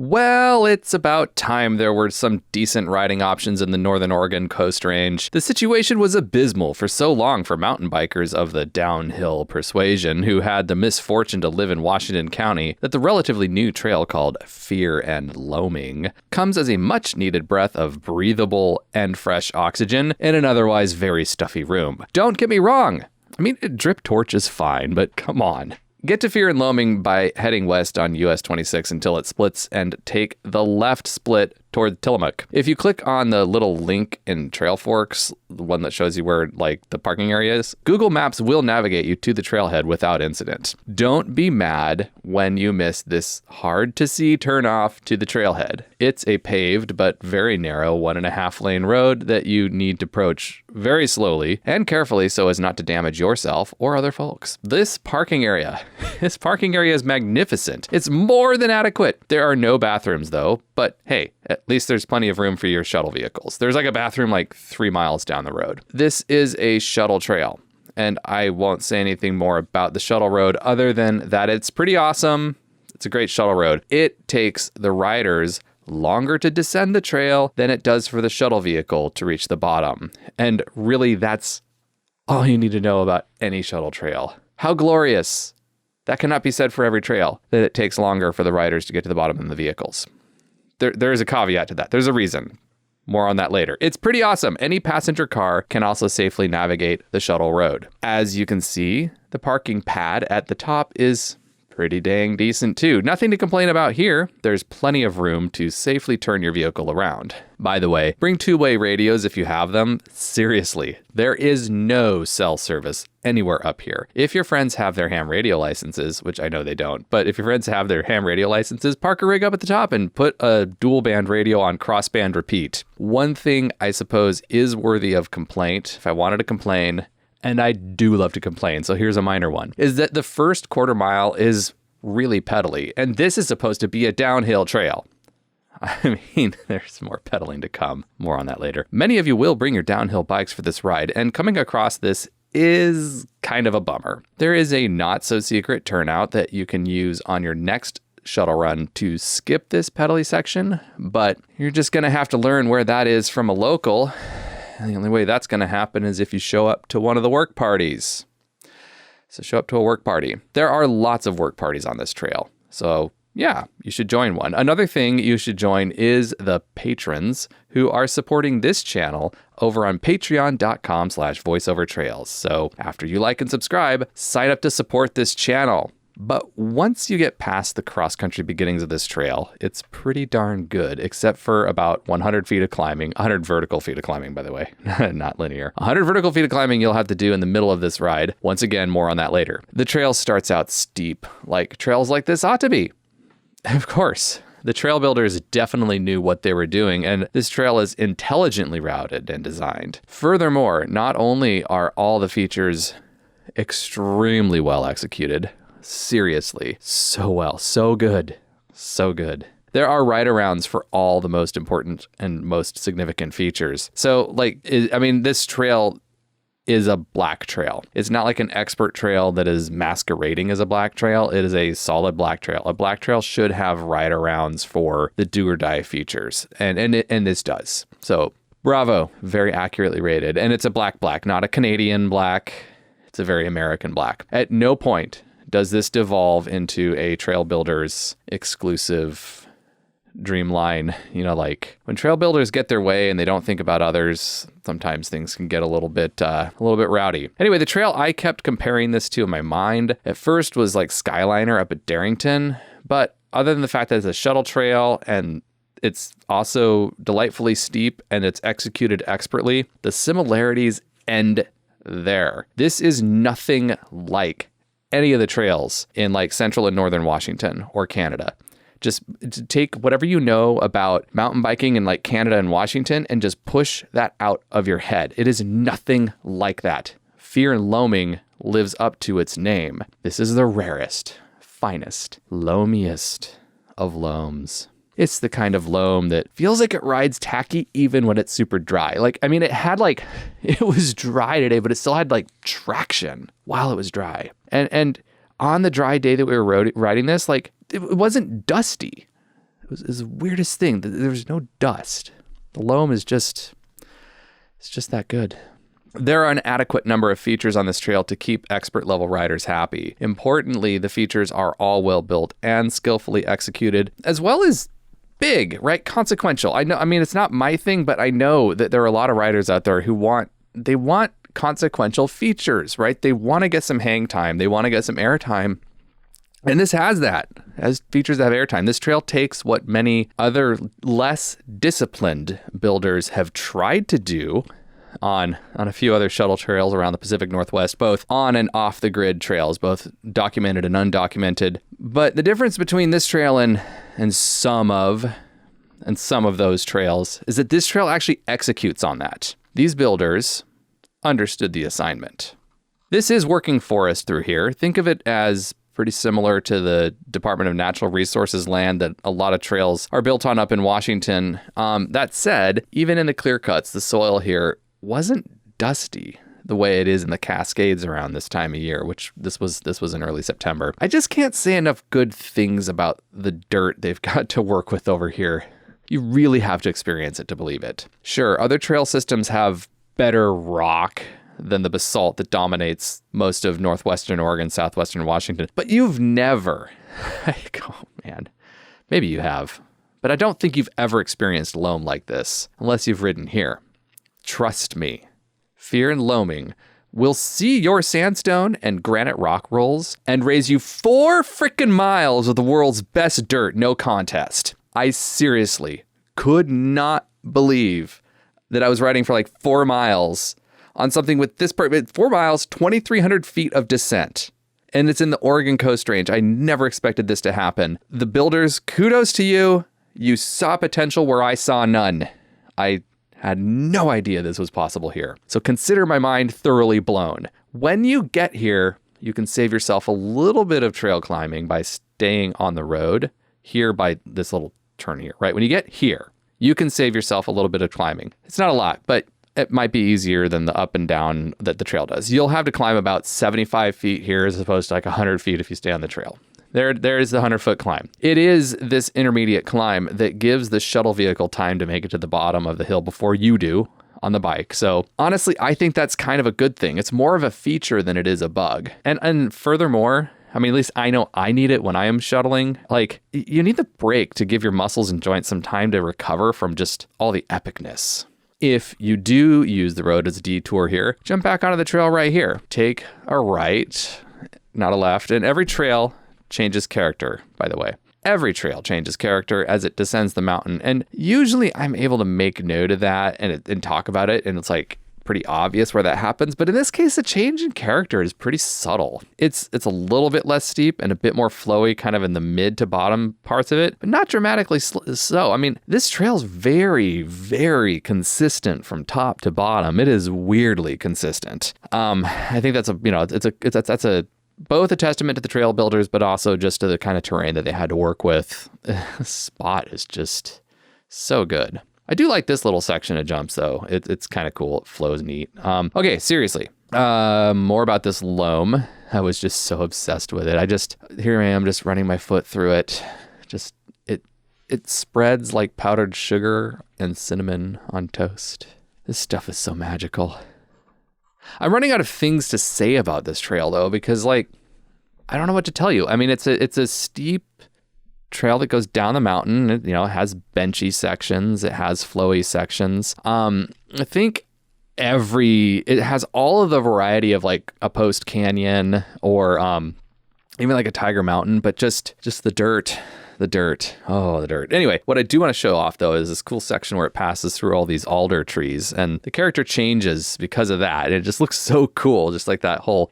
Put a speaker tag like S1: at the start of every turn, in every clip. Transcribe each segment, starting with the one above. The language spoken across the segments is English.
S1: Well, it's about time there were some decent riding options in the Northern Oregon Coast Range. The situation was abysmal for so long for mountain bikers of the downhill persuasion who had the misfortune to live in Washington County that the relatively new trail called Fear and Loaming comes as a much-needed breath of breathable and fresh oxygen in an otherwise very stuffy room. Don't get me wrong. I mean, drip torch is fine, but come on. Get to Fear and Loaming by heading west on US 26 until it splits and take the left split toward Tillamook. If you click on the little link in Trail Forks, the one that shows you where like the parking area is, Google Maps will navigate you to the trailhead without incident. Don't be mad when you miss this hard to see turnoff to the trailhead. It's a paved but very narrow 1.5 lane road that you need to approach very slowly and carefully so as not to damage yourself or other folks. This parking area is magnificent. It's more than adequate. There are no bathrooms though, but hey, at least there's plenty of room for your shuttle vehicles. There's like a bathroom like 3 miles down the road. This is a shuttle trail, and I won't say anything more about the shuttle road other than that it's pretty awesome. It's a great shuttle road. It takes the riders longer to descend the trail than it does for the shuttle vehicle to reach the bottom. And really, that's all you need to know about any shuttle trail. How glorious. That cannot be said for every trail, that it takes longer for the riders to get to the bottom than the vehicles. There is a caveat to that. There's a reason. More on that later. It's pretty awesome. Any passenger car can also safely navigate the shuttle road. As you can see, the parking pad at the top is pretty dang decent too. Nothing to complain about here. There's plenty of room to safely turn your vehicle around. By the way, bring two-way radios if you have them. Seriously, there is no cell service anywhere up here. If your friends have their ham radio licenses, which I know they don't, but if your friends have their ham radio licenses, park a rig up at the top and put a dual band radio on crossband repeat. One thing I suppose is worthy of complaint, if I wanted to complain, and I do love to complain, so here's a minor one, is that the first quarter mile is really pedally, and this is supposed to be a downhill trail. I mean, there's more pedaling to come. More on that later. Many of you will bring your downhill bikes for this ride, and coming across this is kind of a bummer. There is a not-so-secret turnout that you can use on your next shuttle run to skip this pedally section, but you're just going to have to learn where that is from a local. The only way that's going to happen is if you show up to one of the work parties. So show up to a work party. There are lots of work parties on this trail. So yeah, you should join one. Another thing you should join is the patrons who are supporting this channel over on patreon.com/voiceovertrails. So after you like and subscribe, sign up to support this channel. But once you get past the cross-country beginnings of this trail, it's pretty darn good, except for about 100 feet of climbing, 100 vertical feet of climbing, by the way, not linear. 100 vertical feet of climbing you'll have to do in the middle of this ride. Once again, more on that later. The trail starts out steep, like trails like this ought to be. Of course, the trail builders definitely knew what they were doing, and this trail is intelligently routed and designed. Furthermore, not only are all the features extremely well executed, seriously, so well, so good, so good. There are ride-arounds for all the most important and most significant features. So, this trail is a black trail. It's not like an expert trail that is masquerading as a black trail. It is a solid black trail. A black trail should have ride-arounds for the do-or-die features, and this does. So, bravo, very accurately rated. And it's a black, not a Canadian black. It's a very American black. At no point does this devolve into a trail builder's exclusive dreamline? You know, like when trail builders get their way and they don't think about others, sometimes things can get a little bit rowdy. Anyway, the trail I kept comparing this to in my mind at first was like Skyliner up at Darrington, but other than the fact that it's a shuttle trail and it's also delightfully steep and it's executed expertly, the similarities end there. This is nothing like any of the trails in like central and northern Washington or Canada. Just take whatever you know about mountain biking in like Canada and Washington and just push that out of your head. It is nothing like that. Fear and Loaming lives up to its name. This is the rarest, finest, loamiest of loams. It's the kind of loam that feels like it rides tacky even when it's super dry. It was dry today, but it still had like traction while it was dry. And on the dry day that we were riding this, like it wasn't dusty. was the weirdest thing. There's no dust. The loam is just, it's just that good. There are an adequate number of features on this trail to keep expert level riders happy. Importantly, the features are all well built and skillfully executed, as well as big, right? Consequential. I mean, it's not my thing, but I know that there are a lot of riders out there who want consequential features, right? They want to get some hang time. They want to get some air time. And this has that, has features that have airtime. This trail takes what many other less disciplined builders have tried to do on a few other shuttle trails around the Pacific Northwest, both on and off the grid trails, both documented and undocumented. But the difference between this trail and some of those trails is that this trail actually executes on that. These builders understood the assignment. This is working forest through here. Think of it as pretty similar to the Department of Natural Resources land that a lot of trails are built on up in Washington. That said, even in the clear cuts, the soil here wasn't dusty the way it is in the Cascades around this time of year, which this was in early September. I just can't say enough good things about the dirt they've got to work with over here. You really have to experience it to believe it. Sure, other trail systems have better rock than the basalt that dominates most of northwestern Oregon, southwestern Washington, but you've never, oh man, maybe you have, but I don't think you've ever experienced loam like this unless you've ridden here. Trust me, Fear and Loaming will see your sandstone and granite rock rolls and raise you 4 frickin' miles of the world's best dirt, no contest. I seriously could not believe that I was riding for like 4 miles on something with this 4 miles, 2,300 feet of descent. And it's in the Oregon Coast Range. I never expected this to happen. The builders, kudos to you. You saw potential where I saw none. I had no idea this was possible here. So consider my mind thoroughly blown. When you get here, you can save yourself a little bit of trail climbing by staying on the road here by this little turn here, right? When you get here, you can save yourself a little bit of climbing. It's not a lot, but it might be easier than the up and down that the trail does. You'll have to climb about 75 feet here as opposed to like 100 feet if you stay on the trail. There is the 100-foot climb. It is this intermediate climb that gives the shuttle vehicle time to make it to the bottom of the hill before you do on the bike. So honestly, I think that's kind of a good thing. It's more of a feature than it is a bug. And furthermore, I mean, at least I know I need it when I am shuttling. Like, you need the break to give your muscles and joints some time to recover from just all the epicness. If you do use the road as a detour here, jump back onto the trail right here. Take a right, not a left, and every trail changes character, by the way. Every trail changes character as it descends the mountain. And usually I'm able to make note of that and talk about it. And it's like pretty obvious where that happens. But in this case, the change in character is pretty subtle. It's a little bit less steep and a bit more flowy kind of in the mid to bottom parts of it, but not dramatically so. I mean, this trail's very, very consistent from top to bottom. It is weirdly consistent. I think that's a both a testament to the trail builders, but also just to the kind of terrain that they had to work with. The spot is just so good. I do like this little section of jumps, though. It's kind of cool. It flows neat. Okay, seriously. More about this loam. I was just so obsessed with it. Here I am just running my foot through it. It spreads like powdered sugar and cinnamon on toast. This stuff is so magical. I'm running out of things to say about this trail though, because like, I don't know what to tell you. I mean, it's a steep trail that goes down the mountain. It, it has benchy sections. It has flowy sections. I think it has all of the variety of like a Post Canyon or even like a Tiger Mountain, but just the dirt. The dirt. Oh, the dirt. Anyway, what I do want to show off though is this cool section where it passes through all these alder trees and the character changes because of that. It just looks so cool. Just like that whole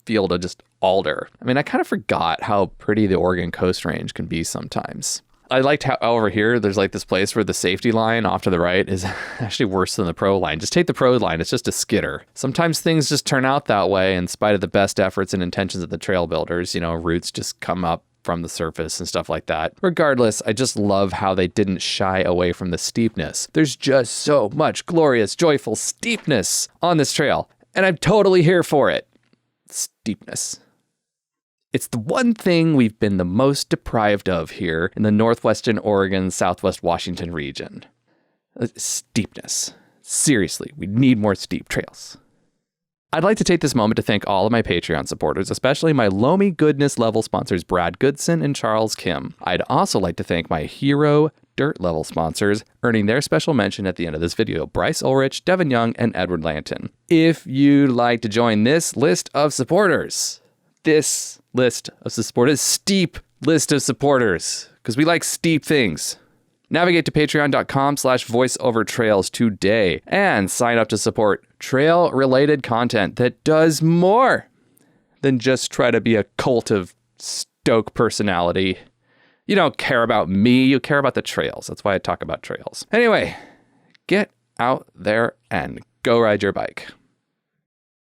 S1: field of just alder. I mean, I kind of forgot how pretty the Oregon Coast Range can be sometimes. I liked how over here, there's like this place where the safety line off to the right is actually worse than the pro line. Just take the pro line. It's just a skidder. Sometimes things just turn out that way in spite of the best efforts and intentions of the trail builders. Roots just come up from the surface and stuff like that. Regardless, I just love how they didn't shy away from the steepness. There's just so much glorious, joyful steepness on this trail, and I'm totally here for it. Steepness. It's the one thing we've been the most deprived of here in the northwestern Oregon, southwest Washington region. Steepness. Seriously, we need more steep trails. I'd like to take this moment to thank all of my Patreon supporters, especially my Loaming Goodness level sponsors Brad Goodson and Charles Kim. I'd also like to thank my Hero Dirt level sponsors, earning their special mention at the end of this video, Bryce Ulrich, Devin Young, and Edward Lanton. If you'd like to join this list of supporters, steep list of supporters, because we like steep things. Navigate to patreon.com/voiceovertrails today and sign up to support trail-related content that does more than just try to be a cult of stoke personality. You don't care about me, you care about the trails. That's why I talk about trails. Anyway, get out there and go ride your bike.